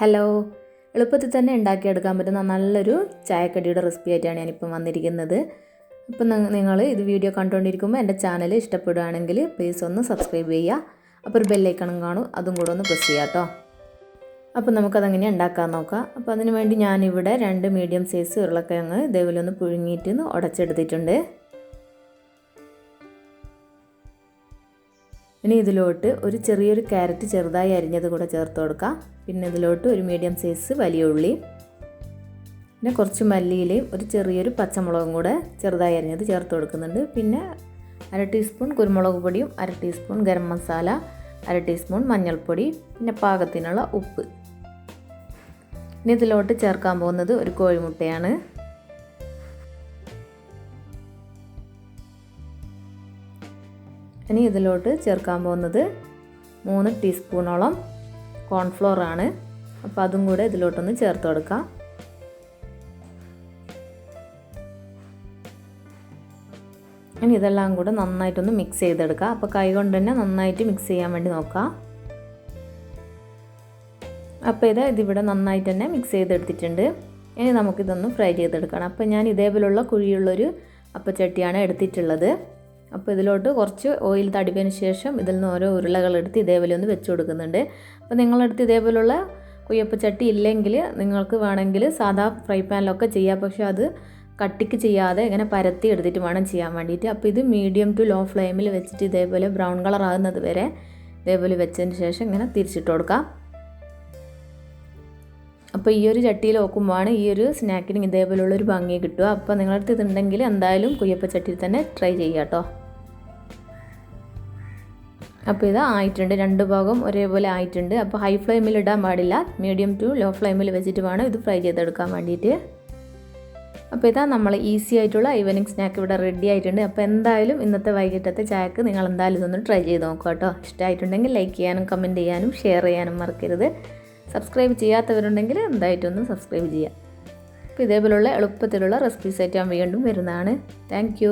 Hello, എളുപ്പത്തിൽ തന്നെ ഉണ്ടാക്കിയെടുക്കാൻ പറ്റുന്ന നല്ലൊരു ചായക്കടിയുടെ റെസിപ്പി ആയിട്ടാണ് ഞാനിപ്പം വന്നിരിക്കുന്നത്. അപ്പം നിങ്ങൾ ഇത് വീഡിയോ കണ്ടുകൊണ്ടിരിക്കുമ്പോൾ എൻ്റെ ചാനൽ ഇഷ്ടപ്പെടുകയാണെങ്കിൽ പ്ലീസ് ഒന്ന് സബ്സ്ക്രൈബ് ചെയ്യുക. അപ്പോൾ ഒരു ബെല്ലൈക്കണും കാണും, അതും കൂടെ ഒന്ന് പ്രസ് ചെയ്യാം കേട്ടോ. അപ്പോൾ നമുക്കതെങ്ങനെ ഉണ്ടാക്കാൻ നോക്കാം. അപ്പോൾ അതിന് വേണ്ടി ഞാനിവിടെ 2 മീഡിയം സൈസ് ഉരുളക്കിഴങ്ങ് ഇതേപോലെ ഒന്ന് പുഴുങ്ങിയിട്ട് ഉടച്ചെടുത്തിട്ടുണ്ട്. ഇനി ഇതിലോട്ട് ഒരു ചെറിയൊരു ക്യാരറ്റ് ചെറുതായി അരിഞ്ഞത് കൂടെ ചേർത്ത് കൊടുക്കാം. പിന്നെ ഇതിലോട്ട് ഒരു മീഡിയം സൈസ് വലിയ ഉള്ളി, പിന്നെ കുറച്ച് മല്ലിയിലയും ഒരു ചെറിയൊരു പച്ചമുളകും കൂടെ ചെറുതായി അരിഞ്ഞത് ചേർത്ത് കൊടുക്കുന്നുണ്ട്. പിന്നെ 1/2 ടീസ്പൂൺ കുരുമുളക് പൊടിയും 1/2 ടീസ്പൂൺ ഗരം മസാല, 1/2 ടീസ്പൂൺ മഞ്ഞൾപ്പൊടി, പിന്നെ പാകത്തിനുള്ള ഉപ്പ്. ഇനി ഇതിലോട്ട് ചേർക്കാൻ പോകുന്നത് ഒരു കോഴിമുട്ടയാണ്. ഇനി ഇതിലോട്ട് ചേർക്കാൻ പോകുന്നത് 3 ടീസ്പൂണോളം കോൺഫ്ലോർ ആണ്. അപ്പോൾ അതും കൂടെ ഇതിലോട്ടൊന്ന് ചേർത്ത് കൊടുക്കാം. ഇനി ഇതെല്ലാം കൂടെ നന്നായിട്ടൊന്ന് മിക്സ് ചെയ്തെടുക്കാം. അപ്പോൾ കൈ കൊണ്ട് തന്നെ നന്നായിട്ട് മിക്സ് ചെയ്യാൻ വേണ്ടി നോക്കാം. അപ്പോൾ ഇതിവിടെ നന്നായിട്ട് തന്നെ മിക്സ് ചെയ്തെടുത്തിട്ടുണ്ട്. ഇനി നമുക്കിതൊന്ന് ഫ്രൈ ചെയ്തെടുക്കണം. അപ്പോൾ ഞാൻ ഇതേപോലുള്ള കുഴിയുള്ളൊരു അപ്പച്ചട്ടിയാണ് എടുത്തിട്ടുള്ളത്. അപ്പോൾ ഇതിലോട്ട് കുറച്ച് ഓയിൽ തടവിയതിന് ശേഷം ഇതിൽ നിന്ന് ഓരോ ഉരുളകളെടുത്ത് ഇതേപോലെ ഒന്ന് വെച്ച് കൊടുക്കുന്നുണ്ട്. അപ്പോൾ നിങ്ങളടുത്ത് ഇതേപോലുള്ള കുയ്യപ്പച്ചട്ടി ഇല്ലെങ്കിൽ നിങ്ങൾക്ക് വേണമെങ്കിൽ സാധാ ഫ്രൈ പാനിലൊക്കെ ചെയ്യാം. പക്ഷേ അത് കട്ടിക്ക് ചെയ്യാതെ ഇങ്ങനെ പരത്തി എടുത്തിട്ട് വേണം ചെയ്യാൻ വേണ്ടിയിട്ട്. അപ്പോൾ ഇത് മീഡിയം ടു ലോ ഫ്ലെയിമിൽ വെച്ചിട്ട് ഇതേപോലെ ബ്രൗൺ കളർ ആകുന്നത് വരെ ഇതേപോലെ വെച്ചതിന് ശേഷം ഇങ്ങനെ തിരിച്ചിട്ട് കൊടുക്കാം. അപ്പോൾ ഈ ഒരു ചട്ടിയിൽ നോക്കുമ്പോഴാണ് ഈ ഒരു സ്നാക്കിന് ഇതേപോലുള്ളൊരു ഭംഗി കിട്ടുക. അപ്പോൾ നിങ്ങളടുത്ത് ഇതുണ്ടെങ്കിൽ എന്തായാലും കുയ്യപ്പച്ചട്ടിയിൽ തന്നെ ട്രൈ ചെയ്യാം കേട്ടോ. അപ്പോൾ ഇത് ആയിട്ടുണ്ട്, 2 ഭാഗം ഒരേപോലെ ആയിട്ടുണ്ട്. അപ്പോൾ ഹൈ ഫ്ലെയിമിൽ ഇടാൻ പാടില്ല, മീഡിയം ടു ലോ ഫ്ലെയിമിൽ വെച്ചിട്ട് വേണം ഇത് ഫ്രൈ ചെയ്തെടുക്കാൻ വേണ്ടിയിട്ട്. അപ്പോൾ നമ്മൾ ഈസി ആയിട്ടുള്ള ഈവനിങ് സ്നാക്ക് ഇവിടെ റെഡി ആയിട്ടുണ്ട്. അപ്പോൾ എന്തായാലും ഇന്നത്തെ വൈകിട്ടത്തെ ചായക്ക് നിങ്ങൾ എന്തായാലും ഇതൊന്ന് ട്രൈ ചെയ്ത് നോക്കുക കേട്ടോ. ഇഷ്ടമായിട്ടുണ്ടെങ്കിൽ ലൈക്ക് ചെയ്യാനും കമൻറ്റ് ചെയ്യാനും ഷെയർ ചെയ്യാനും മറക്കരുത്. സബ്സ്ക്രൈബ് ചെയ്യാത്തവരുണ്ടെങ്കിൽ എന്തായിട്ടൊന്ന് സബ്സ്ക്രൈബ് ചെയ്യുക. അപ്പോൾ ഇതേപോലുള്ള എളുപ്പത്തിലുള്ള റെസിപ്പീസ് ആയിട്ട് ഞാൻ വീണ്ടും വരുന്നതാണ്. താങ്ക്